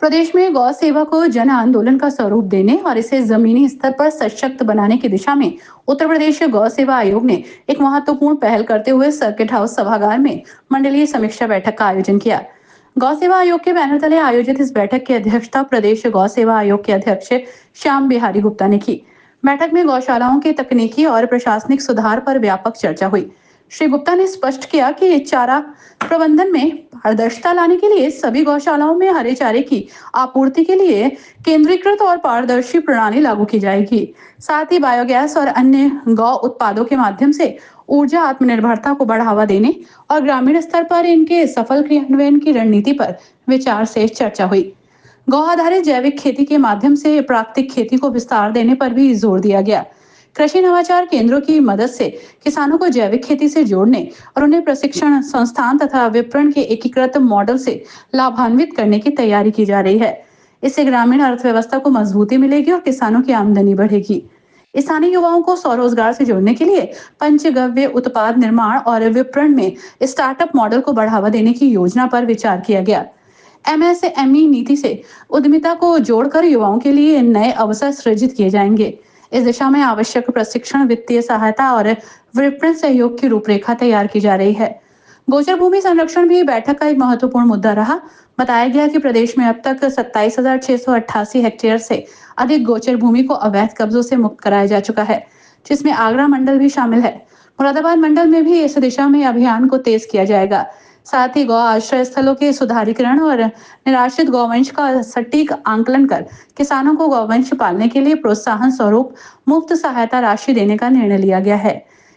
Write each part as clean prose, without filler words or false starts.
प्रदेश में गौ सेवा को जन आंदोलन का स्वरूप देने और इसे जमीनी स्तर पर सशक्त बनाने की दिशा में उत्तर प्रदेश गौ सेवा आयोग ने एक महत्वपूर्ण पहल करते हुए सर्किट हाउस सभागार में मंडलीय समीक्षा बैठक का आयोजन किया। गौ सेवा आयोग के बैनर तले आयोजित इस बैठक की अध्यक्षता प्रदेश गौ सेवा आयोग के अध्यक्ष श्याम बिहारी गुप्ता ने की। बैठक में गौशालाओं के तकनीकी और प्रशासनिक सुधार पर व्यापक चर्चा हुई। श्री गुप्ता ने स्पष्ट किया कि चारा प्रबंधन में पारदर्शिता लाने के लिए सभी गौशालाओं में हरे चारे की आपूर्ति के लिए केंद्रीकृत और पारदर्शी प्रणाली लागू की जाएगी। साथ ही बायोगैस और अन्य गौ उत्पादों के माध्यम से ऊर्जा आत्मनिर्भरता को बढ़ावा देने और ग्रामीण स्तर पर इनके सफल क्रियान्वयन की रणनीति पर विचार से चर्चा हुई। गौ आधारित जैविक खेती के माध्यम से प्राकृतिक खेती को विस्तार देने पर भी जोर दिया गया। कृषि नवाचार केंद्रों की मदद से किसानों को जैविक खेती से जोड़ने और उन्हें प्रशिक्षण संस्थान तथा विपणन के एकीकृत मॉडल से लाभान्वित करने की तैयारी की जा रही है। इससे ग्रामीण अर्थव्यवस्था को मजबूती मिलेगी और किसानों की आमदनी बढ़ेगी। स्थानीय युवाओं को स्वरोजगार से जोड़ने के लिए पंचगव्य उत्पाद निर्माण और विपणन में स्टार्टअप मॉडल को बढ़ावा देने की योजना पर विचार किया गया। एमएसएमई नीति से उद्यमिता को जोड़कर युवाओं के लिए नए अवसर सृजित किए जाएंगे। इस दिशा में आवश्यक प्रशिक्षण, वित्तीय सहायता और विपणन सहयोग की रूपरेखा तैयार की जा रही है। गोचर भूमि संरक्षण भी बैठक का एक महत्वपूर्ण मुद्दा रहा। बताया गया कि प्रदेश में अब तक 27,688 हेक्टेयर से अधिक गोचर भूमि को अवैध कब्जों से मुक्त कराया जा चुका है, जिसमें आगरा मंडल भी शामिल है। मुरादाबाद मंडल में भी इस दिशा में अभियान को तेज किया जाएगा। साथ ही गौ आश्रय स्थलों के सुधारीकरण और निराश्रित गौवंश का सटीक आंकलन कर किसानों को गौवंश पालने के लिए प्रोत्साहन स्वरूप मुफ्त सहायता राशि देने का निर्णय लिया गया है।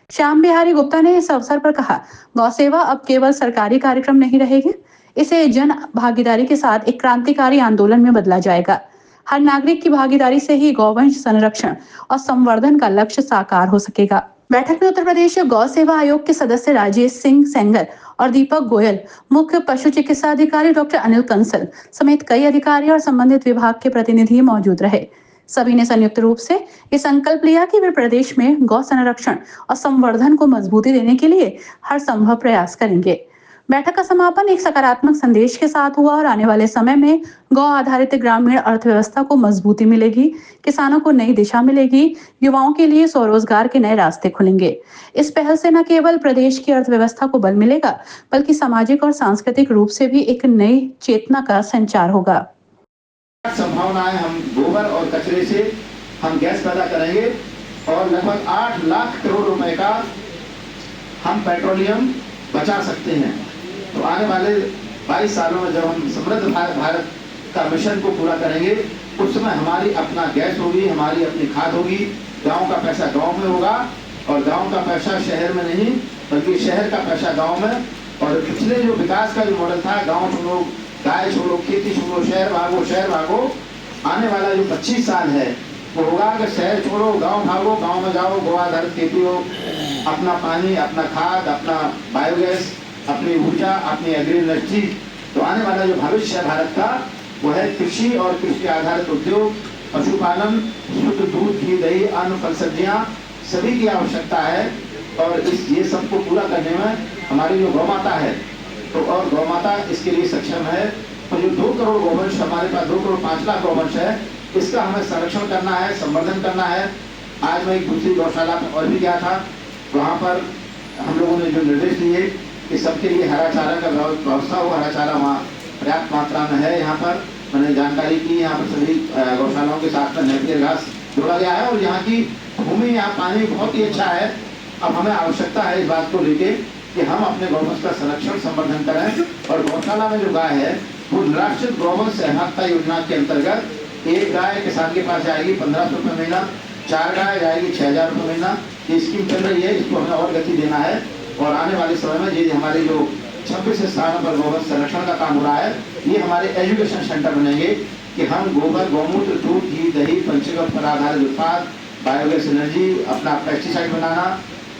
श्याम बिहारी गुप्ता ने इस अवसर पर कहा, गौ सेवा अब केवल सरकारी कार्यक्रम नहीं रहेगी, इसे जन भागीदारी के साथ एक क्रांतिकारी आंदोलन में बदला जाएगा। हर नागरिक की भागीदारी से ही गौवंश संरक्षण और संवर्धन का लक्ष्य साकार हो सकेगा। बैठक में उत्तर प्रदेश गौ सेवा आयोग के सदस्य राजेश सिंह सेंगर और दीपक गोयल, मुख्य पशु चिकित्सा अधिकारी डॉक्टर अनिल कंसल समेत कई अधिकारी और संबंधित विभाग के प्रतिनिधि मौजूद रहे। सभी ने संयुक्त रूप से ये संकल्प लिया कि वे प्रदेश में गौ संरक्षण और संवर्धन को मजबूती देने के लिए हर संभव प्रयास करेंगे। बैठक का समापन एक सकारात्मक संदेश के साथ हुआ और आने वाले समय में गौ आधारित ग्रामीण अर्थव्यवस्था को मजबूती मिलेगी, किसानों को नई दिशा मिलेगी, युवाओं के लिए स्वरोजगार के नए रास्ते खुलेंगे। इस पहल से न केवल प्रदेश की अर्थव्यवस्था को बल मिलेगा, बल्कि सामाजिक और सांस्कृतिक रूप से भी एक नई चेतना का संचार होगा। संभावनाएं हम गोबर और कचरे से हम गैस पैदा करेंगे और लगभग 8 लाख करोड़ रुपए का हम पेट्रोलियम बचा सकते हैं। तो आने वाले 22 सालों में जब हम समृद्ध भारत का मिशन को पूरा करेंगे, उस समय हमारी अपना गैस होगी, हमारी अपनी खाद होगी, गांव का पैसा गांव में होगा और गांव का पैसा शहर में नहीं, बल्कि शहर का पैसा गांव में। और पिछले जो विकास का जो मॉडल था, गांव छोड़ो, गाय छोड़ो, खेती छोड़ो, शहर भागो, आने वाला जो 25 साल है वो होगा कि शहर छोड़ो, गांव भागो, गांव में जाओ, गौ आधारित खेती हो, अपना पानी, अपना खाद, अपना बायोगैस, अपनी ऊर्जा, अपनी एग्री इंडस्ट्री। तो आने वाला जो भविष्य है भारत का, वो है कृषि और कृषि आधारित उद्योग, पशुपालन, शुद्ध दूध, घी, दही, अन्न, फल, सब्जियां, सभी की आवश्यकता है। और ये सबको पूरा करने में हमारी जो गौ माता है, तो और गौ माता इसके लिए सक्षम है। तो जो 2 करोड़ गौवंश हमारे पास, 2 करोड़ 5 लाख गौवंश है, इसका हमें संरक्षण करना है, संवर्धन करना है। आज मैं एक दूसरी गौशाला में और भी गया था, वहाँ पर हम लोगों ने जो निर्देश दिए कि सबके लिए हरा चारा का व्यवस्था हो। हरा चारा वहाँ पर्याप्त मात्रा में है। यहाँ पर मैंने जानकारी की, यहाँ पर सभी गौशालाओं के साथ में नेपियर घास जोड़ा गया है और यहाँ की भूमि, यहाँ पानी बहुत ही अच्छा है। अब हमें आवश्यकता है इस बात को लेके कि हम अपने गौवंश का संरक्षण, संवर्धन करें। और गौशाला में जो गाय है वो निराश्रित गौवंश सहभागिता योजना के अंतर्गत एक गाय किसान के पास जाएगी 1500 रुपये महीना, 4 गाय जाएगी 6000 रुपये महीना। ये स्कीम चल रही है, इसको हमें और गति देना है। और आने वाले समय में ये हमारे जो 26 स्थानों पर गोवंश संरक्षण का काम हो रहा है, ये हमारे एजुकेशन सेंटर बनेंगे कि हम गोबर, गौमूत्र, दूध, घी, दही, पंचगव्य पर आधारित उत्पाद, बायोगैस एनर्जी, अपना पेस्टिसाइड बनाना,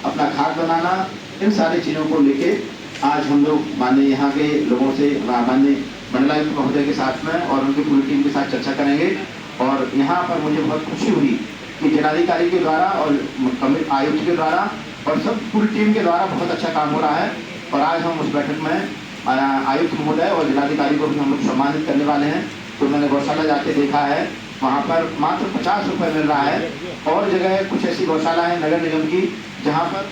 अपना खाद बनाना, इन सारी चीज़ों को लेके आज हम लोग माननीय यहाँ के लोगों से, माननीय मंडलायुक्त महोदय के साथ में और उनकी पूरी टीम के साथ चर्चा करेंगे। और यहाँ पर मुझे बहुत खुशी हुई कि जिलाधिकारी के द्वारा और आयुक्त के द्वारा और सब पूरी टीम के द्वारा बहुत अच्छा काम हो रहा है। और आज हम उस बैठक में आयुक्त महोदय और जिलाधिकारी को भी हम लोग सम्मानित करने वाले हैं। तो मैंने गौशाला जाके देखा है, वहाँ पर मात्र 50 रुपये मिल रहा है। और जगह कुछ ऐसी गौशाला है नगर निगम की जहाँ पर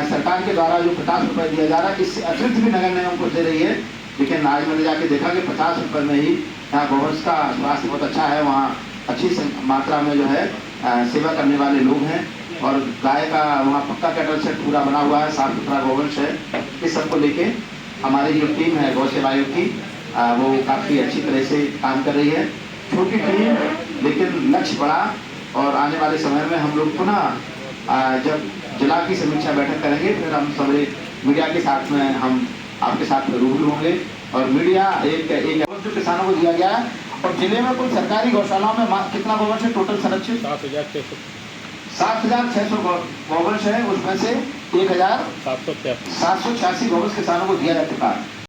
सरकार के द्वारा जो 50 रुपये दिया जा रहा है, इससे अतिरिक्त भी नगर निगम को दे रही है। लेकिन आज मैंने जाके देखा कि 50 रुपये में ही यहाँ गौवंश का स्वास्थ्य बहुत अच्छा है, वहाँ अच्छी मात्रा में जो है सेवा करने वाले लोग हैं। और गाय का वहाँ पक्का कैटल सेट पूरा बना हुआ है, साफ सुथरा गौवंश है। इस सबको लेके हमारी जो टीम है गौ सेवा आयोग की वो काफ़ी अच्छी तरह से काम कर रही है। छोटी टीम लेकिन लक्ष्य बड़ा। और आने वाले समय में हम लोग पुनः जब जिला की समीक्षा बैठक करेंगे, फिर हम सभी मीडिया के साथ में हम आपके साथ रूबरू होंगे। और मीडिया एक जो किसानों को दिया गया है। और जिले में कुल सरकारी गौशालाओं में कितना गौवंश है टोटल संरक्षित? 7,600 गौवंश है। उसमें से 1,786 गौवंश किसानों को दिया जा चुका है।